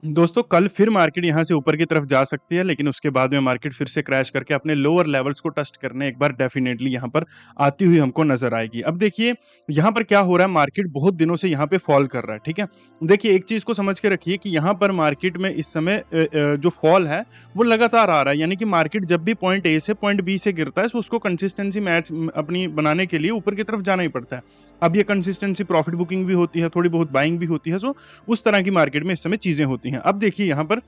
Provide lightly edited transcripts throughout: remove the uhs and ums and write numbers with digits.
दोस्तों कल फिर मार्केट यहाँ से ऊपर की तरफ जा सकती है, लेकिन उसके बाद में मार्केट फिर से क्रैश करके अपने लोअर लेवल्स को टेस्ट करने एक बार डेफिनेटली यहाँ पर आती हुई हमको नज़र आएगी। अब देखिए यहाँ पर क्या हो रहा है, मार्केट बहुत दिनों से यहाँ पे फॉल कर रहा है, ठीक है? देखिए एक चीज़ को समझ के रखिए कि यहाँ पर मार्केट में इस समय जो फॉल है वो लगातार आ रहा है, यानी कि मार्केट जब भी पॉइंट ए से पॉइंट बी से गिरता है तो उसको कंसिस्टेंसी मैच अपनी बनाने के लिए ऊपर की तरफ जाना ही पड़ता है। अब ये कंसिस्टेंसी प्रॉफिट बुकिंग भी होती है, थोड़ी बहुत बाइंग भी होती है, सो उस तरह की मार्केट में इस समय चीज़ें होती हैं। अब देखिए यहाँ पर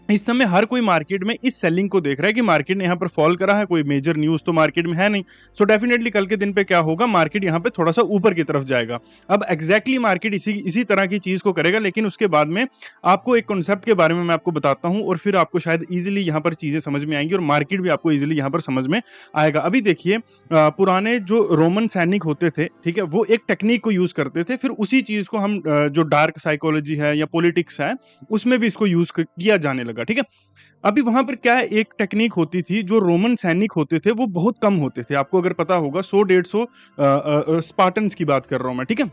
इस समय हर कोई मार्केट में इस सेलिंग को देख रहा है कि मार्केट ने यहाँ पर फॉल करा है, कोई मेजर न्यूज़ तो मार्केट में है नहीं। सो डेफिनेटली कल के दिन पे क्या होगा, मार्केट यहाँ पे थोड़ा-सा ऊपर की तरफ जाएगा। अब एग्ज़ैक्टली मार्केट इसी इसी तरह की चीज़ को करेगा, लेकिन उसके बाद में आपको एक कॉन्सेप्ट के बारे में मैं आपको बताता हूँ और फिर आपको शायद ईज़िली यहाँ पर चीज़ें समझ में आएँगी और मार्केट भी आपको ईज़िली यहाँ पर समझ में आएगा। अभी देखिए पुराने जो रोमन सैनिक होते थे, ठीक है? वो एक टेक्नीक को यूज़ करते थे, फिर उसी चीज़ को हम जो डार्क साइकोलॉजी है या पॉलिटिक्स है, उसमें भी इसको यूज़ क किया जाने लगा, ठीक है? अभी वहाँ पर क्या है, एक टेक्नीक होती थी, जो रोमन सैनिक होते थे वो बहुत कम होते थे। आपको अगर पता होगा 100 150 स्पार्टन्स की बात कर रहा हूँ मैं, ठीक है?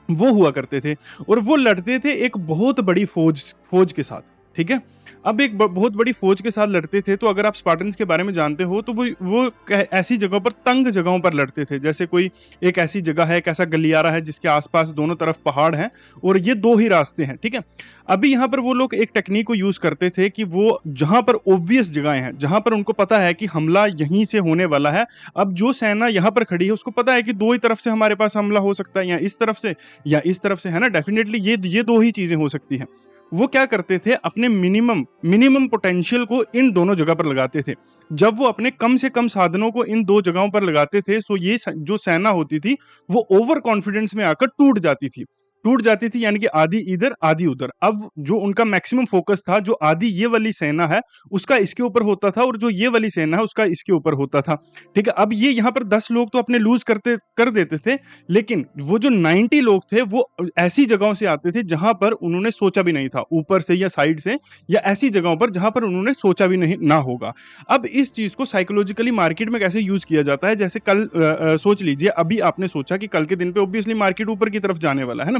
वो हुआ करते थे और वो लड़ते थे एक बहुत बड़ी फ़ौज फ़ौज के साथ, ठीक है? अब एक ब बहुत बड़ी फ़ौज के साथ लड़ते थे, तो अगर आप स्पार्टन्स के बारे में जानते हो, तो वो क ऐसी जगहों पर, तंग जगहों पर लड़ते थे। जैसे कोई एक ऐसी जगह है, एक ऐसा गलियारा है जिसके आस-पास दोनों तरफ पहाड़ हैं और ये 2 ही रास्ते हैं, ठीक है? अभी यहाँ पर वो लोग एक टेक्नीक को यूज़ करते थे कि वो जहाँ पर ऑब्वियस जगहें हैं, जहाँ पर उनको पता है कि हमला यहीं से होने वाला है, अब जो सेना यहाँ पर खड़ी है उसको पता है कि 2 ही तरफ से हमारे पास हमला हो सकता है, या इस तरफ से या इस तरफ से, है ना? डेफिनिटली ये 2 ही चीज़ें हो सकती हैं। वो क्या करते थे, अपने मिनिमम मिनिमम पोटेंशियल को इन दोनों जगह पर लगाते थे। जब वो अपने कम से कम साधनों को इन 2 जगहों पर लगाते थे, सो ये जो सेना होती थी, वो ओवर कॉन्फिडेंस में आकर टूट जाती थी। टूट जाती थी यानी कि आधी इधर, आधी उधर। अब जो उनका मैक्सिमम फोकस था, जो आधी ये वाली सेना है, उसका इसके ऊपर होता था और जो ये वाली सेना है, उसका इसके ऊपर होता था। ठीक है? अब ये यहाँ पर 10 लोग तो अपने लूज़ कर देते थे, लेकिन वो जो 90 लोग थे वो ऐसी जगहों से आते थे जहां पर उन्होंने सोचा भी नहीं था, ऊपर से या साइड से, या ऐसी जगहों पर जहां पर उन्होंने सोचा भी नहीं ना होगा। अब इस चीज को साइकोलॉजिकली मार्केट में कैसे यूज किया जाता है, जैसे कल सोच लीजिए, अभी आपने सोचा कि कल के दिन पे ऑब्वियसली मार्केट ऊपर की तरफ जाने वाला है ना।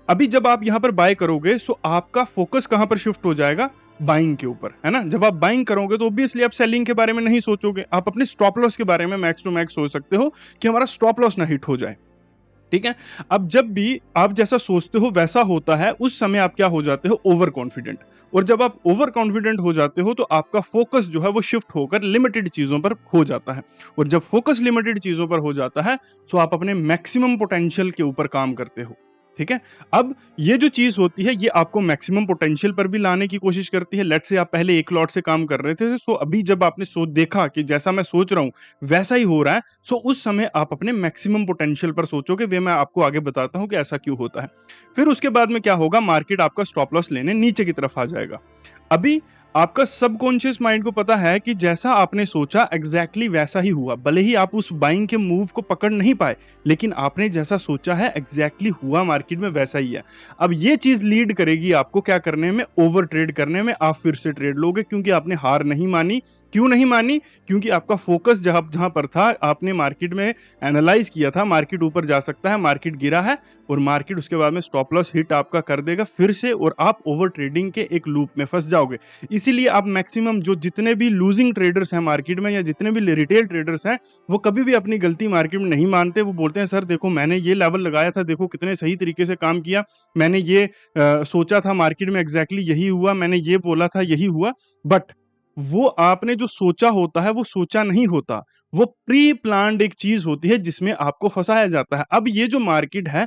अभी जब आप यहां पर बाय करोगे, सो आपका फोकस कहां पर शिफ्ट हो जाएगा, बाइंग के ऊपर, है ना। जब आप बाइंग करोगे तो ऑब्वियसली आप सेलिंग के बारे में नहीं सोचोगे, आप अपने स्टॉप लॉस के बारे में मैक्स टू मैक्स सोच सकते हो कि हमारा स्टॉप लॉस ना हिट हो जाए। ठीक है? अब जब भी आप जैसा सोचते हो वैसा होता है, उस समय आप क्या हो जाते हो, ओवर कॉन्फिडेंट। और जब आप ओवर कॉन्फिडेंट हो जाते हो तो आपका फोकस जो है वो शिफ्ट होकर लिमिटेड चीजों पर हो जाता है। और जब फोकस लिमिटेड चीजों पर हो जाता है, तो आप अपने मैक्सिमम पोटेंशियल के ऊपर काम करते हो। ठीक है? अब ये जो चीज होती है, ये आपको मैक्सिमम पोटेंशियल पर भी लाने की कोशिश करती है। लेट्स से आप पहले एक लॉट से काम कर रहे थे, सो अभी जब आपने सोच देखा कि जैसा मैं सोच रहा हूं वैसा ही हो रहा है, सो उस समय आप अपने मैक्सिमम पोटेंशियल पर सोचोगे। वे मैं आपको आगे बताता हूं कि ऐसा क्यों होता है। फिर उसके बाद में क्या होगा, मार्केट आपका स्टॉप लॉस लेने नीचे की तरफ आ जाएगा। अभी आपका सबकॉन्शियस माइंड को पता है कि जैसा आपने सोचा एग्जैक्टली वैसा ही हुआ। भले ही आप उस बाइंग के मूव को पकड़ नहीं पाए, लेकिन आपने जैसा सोचा है एग्जैक्टली हुआ मार्केट में वैसा ही है। अब ये चीज लीड करेगी आपको क्या करने में, ओवर ट्रेड करने में। आप फिर से ट्रेड लोगे क्योंकि आपने हार नहीं मानी। क्यों नहीं मानी? क्योंकि आपका फोकस जहां जहां पर था, आपने मार्केट में एनालाइज किया था मार्केट ऊपर जा सकता है, मार्केट गिरा है, और मार्केट उसके बाद में स्टॉप लॉस हिट आपका कर देगा फिर से, और आप ओवर ट्रेडिंग के एक लूप में फंस जाओगे। इसीलिए आप मैक्सिमम जो जितने भी लूजिंग ट्रेडर्स हैं मार्केट में, या जितने भी रिटेल ट्रेडर्स हैं, वो कभी भी अपनी गलती मार्केट में नहीं मानते। वो बोलते हैं सर देखो मैंने ये लेवल लगाया था, देखो कितने सही तरीके से काम किया, मैंने ये सोचा था मार्केट में एग्जैक्टली यही हुआ, मैंने ये बोला था यही हुआ। बट वो आपने जो सोचा होता है वो सोचा नहीं होता, वो प्री प्लान्ड एक चीज होती है जिसमें आपको फंसाया जाता है। अब ये जो मार्केट है,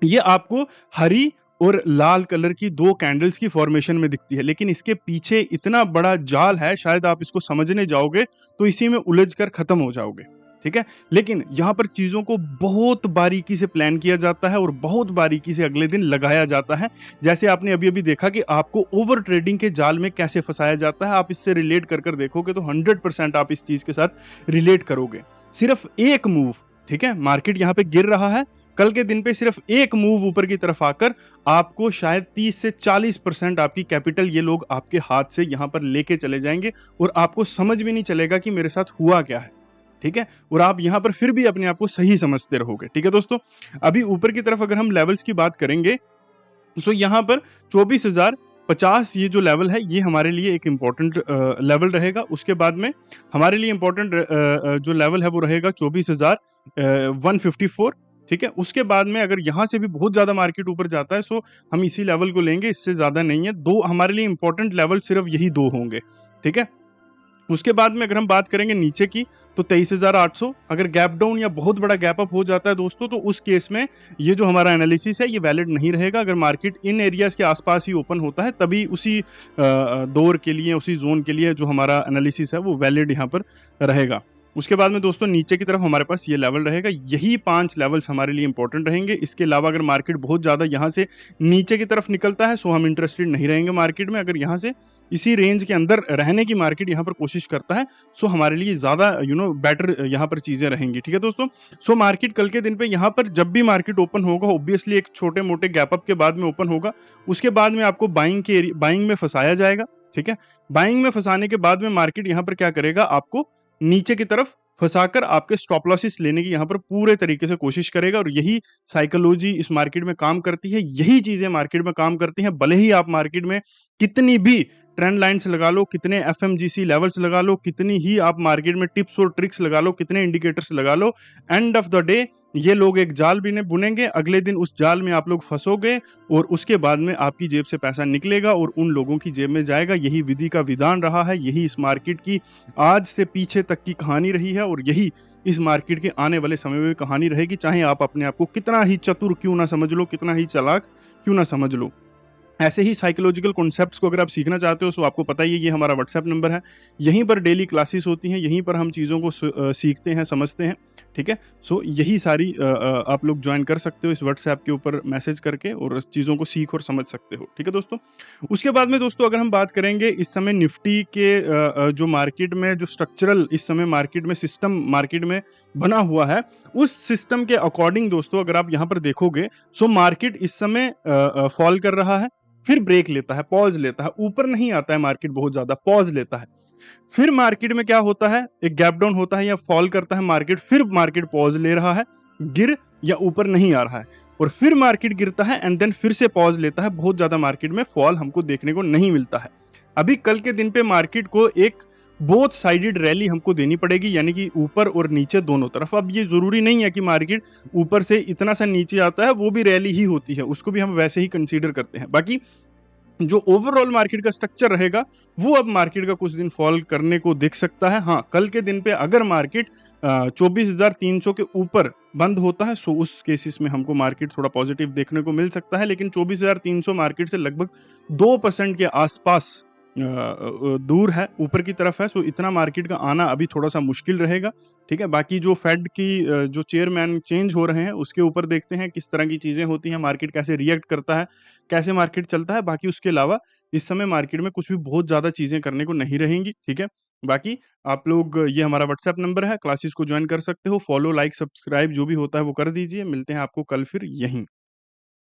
ये आपको हरी और लाल कलर की 2 कैंडल्स की फॉर्मेशन में दिखती है, लेकिन इसके पीछे इतना बड़ा जाल है, शायद आप इसको समझने जाओगे तो इसी में उलझ कर खत्म हो जाओगे। ठीक है? लेकिन यहाँ पर चीज़ों को बहुत बारीकी से प्लान किया जाता है और बहुत बारीकी से अगले दिन लगाया जाता है। जैसे आपने अभी-अभी देखा कि आपको ओवर ट्रेडिंग के जाल में कैसे फँसाया जाता है, आप इससे रिलेट कर देखोगे तो 100% आप इस चीज़ के साथ रिलेट करोगे। सिर्फ एक मूव, ठीक है? मार्केट यहाँ पे गिर रहा है, कल के दिन पे सिर्फ एक मूव ऊपर की तरफ आकर आपको शायद 30 से 40% आपकी कैपिटल ये लोग आपके हाथ से यहाँ पर लेके चले जाएंगे, और आपको समझ भी नहीं चलेगा कि मेरे साथ हुआ क्या है। ठीक है? और आप यहाँ पर फिर भी अपने आप को सही समझते रहोगे। ठीक है दोस्तों? अभी ऊपर की तरफ अगर हम लेवल्स की बात करेंगे, सो यहाँ पर 24,000 50 ये जो लेवल है ये हमारे लिए एक इम्पोर्टेंट लेवल रहेगा। उसके बाद में हमारे लिए इम्पोर्टेंट जो लेवल है वो रहेगा 24,154, ठीक है? उसके बाद में अगर यहाँ से भी बहुत ज़्यादा मार्केट ऊपर जाता है सो हम इसी लेवल को लेंगे, इससे ज़्यादा नहीं है। 2 हमारे लिए इम्पोर्टेंट लेवल सिर्फ यही 2 होंगे, ठीक है? उसके बाद में अगर हम बात करेंगे नीचे की तो 23,800, अगर गैप डाउन या बहुत बड़ा गैप अप हो जाता है दोस्तों तो उस केस में ये जो हमारा एनालिसिस है ये वैलिड नहीं रहेगा। अगर मार्केट इन एरियाज के आसपास ही ओपन होता है तभी उसी दौर के लिए, उसी जोन के लिए जो हमारा एनालिसिस है वो वैलिड यहाँ पर रहेगा। उसके बाद में दोस्तों नीचे की तरफ हमारे पास ये लेवल रहेगा। यही 5 लेवल्स हमारे लिए इंपॉर्टेंट रहेंगे। इसके अलावा अगर मार्केट बहुत ज़्यादा यहाँ से नीचे की तरफ निकलता है सो हम इंटरेस्टेड नहीं रहेंगे मार्केट में। अगर यहाँ से इसी रेंज के अंदर रहने की मार्केट यहाँ पर कोशिश करता है सो हमारे लिए ज़्यादा बेटर यहाँ पर चीज़ें रहेंगी, ठीक है दोस्तों। सो मार्केट कल के दिन पे यहाँ पर जब भी मार्केट ओपन होगा ऑब्वियसली एक छोटे मोटे गैप अप के बाद में ओपन होगा। उसके बाद में आपको बाइंग में फंसाया जाएगा, ठीक है। बाइंग में फंसाने के बाद में मार्केट यहाँ पर क्या करेगा, आपको नीचे की तरफ फंसाकर आपके स्टॉप लॉसेस लेने की यहाँ पर पूरे तरीके से कोशिश करेगा। और यही साइकोलॉजी इस मार्केट में काम करती है, यही चीजें मार्केट में काम करती हैं। भले ही आप मार्केट में कितनी भी ट्रेंड लाइन्स लगा लो, कितने एफएमजीसी लेवल्स लगा लो, कितनी ही आप मार्केट में टिप्स और ट्रिक्स लगा लो, कितने इंडिकेटर्स लगा लो, एंड ऑफ द डे ये लोग एक जाल भी नहीं बुनेंगे। अगले दिन उस जाल में आप लोग फंसोगे और उसके बाद में आपकी जेब से पैसा निकलेगा और उन लोगों की जेब में जाएगा। यही विधि का विधान रहा है, यही इस मार्केट की आज से पीछे तक की कहानी रही है और यही इस मार्केट के आने वाले समय में भी कहानी रहेगी। चाहे आप अपने आप को कितना ही चतुर क्यों ना समझ लो, कितना ही चालाक क्यों ना समझ लो। ऐसे ही साइकोलॉजिकल कॉन्सेप्ट्स को अगर आप सीखना चाहते हो तो आपको पता ही है ये हमारा व्हाट्सएप नंबर है। यहीं पर डेली क्लासेस होती हैं, यहीं पर हम चीज़ों को सीखते हैं, समझते हैं, ठीक है। सो यही सारी आप लोग ज्वाइन कर सकते हो इस व्हाट्सएप के ऊपर मैसेज करके और चीज़ों को सीख और समझ सकते हो, ठीक है दोस्तों। उसके बाद में दोस्तों अगर हम बात करेंगे इस समय निफ्टी के जो मार्केट में जो स्ट्रक्चरल इस समय मार्केट में सिस्टम मार्केट में बना हुआ है, उस सिस्टम के अकॉर्डिंग दोस्तों अगर आप यहाँ पर देखोगे सो मार्केट इस समय फॉल कर रहा है, फिर ब्रेक लेता है, पॉज लेता है, ऊपर नहीं आता है मार्केट बहुत ज्यादा, पॉज लेता है। फिर मार्केट में क्या होता है, एक गैप डाउन होता है या फॉल करता है मार्केट, फिर मार्केट पॉज ले रहा है, गिर या ऊपर नहीं आ रहा है, और फिर मार्केट गिरता है एंड देन फिर से पॉज लेता है। बहुत ज्यादा मार्केट में फॉल हमको देखने को नहीं मिलता है। अभी कल के दिन पे मार्केट को एक बोथ साइडेड रैली हमको देनी पड़ेगी, यानी कि ऊपर और नीचे दोनों तरफ। अब ये जरूरी नहीं है कि मार्केट ऊपर से इतना सा नीचे आता है, वो भी रैली ही होती है, उसको भी हम वैसे ही कंसीडर करते हैं। बाकी जो ओवरऑल मार्केट का स्ट्रक्चर रहेगा वो अब मार्केट का कुछ दिन फॉल करने को दिख सकता है। हाँ, कल के दिन पे अगर मार्केट 24,300 के ऊपर बंद होता है सो उस केसेस में हमको मार्केट थोड़ा पॉजिटिव देखने को मिल सकता है, लेकिन 24,300 मार्केट से लगभग 2% के आसपास दूर है, ऊपर की तरफ है। सो इतना मार्केट का आना अभी थोड़ा सा मुश्किल रहेगा, ठीक है। बाकी जो फेड की जो चेयरमैन चेंज हो रहे हैं उसके ऊपर देखते हैं किस तरह की चीज़ें होती हैं, मार्केट कैसे रिएक्ट करता है, कैसे मार्केट चलता है। बाकी उसके अलावा इस समय मार्केट में कुछ भी बहुत ज़्यादा चीज़ें करने को नहीं रहेंगी, ठीक है। बाकी आप लोग ये हमारा व्हाट्सएप नंबर है, क्लासेस को ज्वाइन कर सकते हो, फॉलो, लाइक, सब्सक्राइब जो भी होता है वो कर दीजिए। मिलते हैं आपको कल फिर यहीं।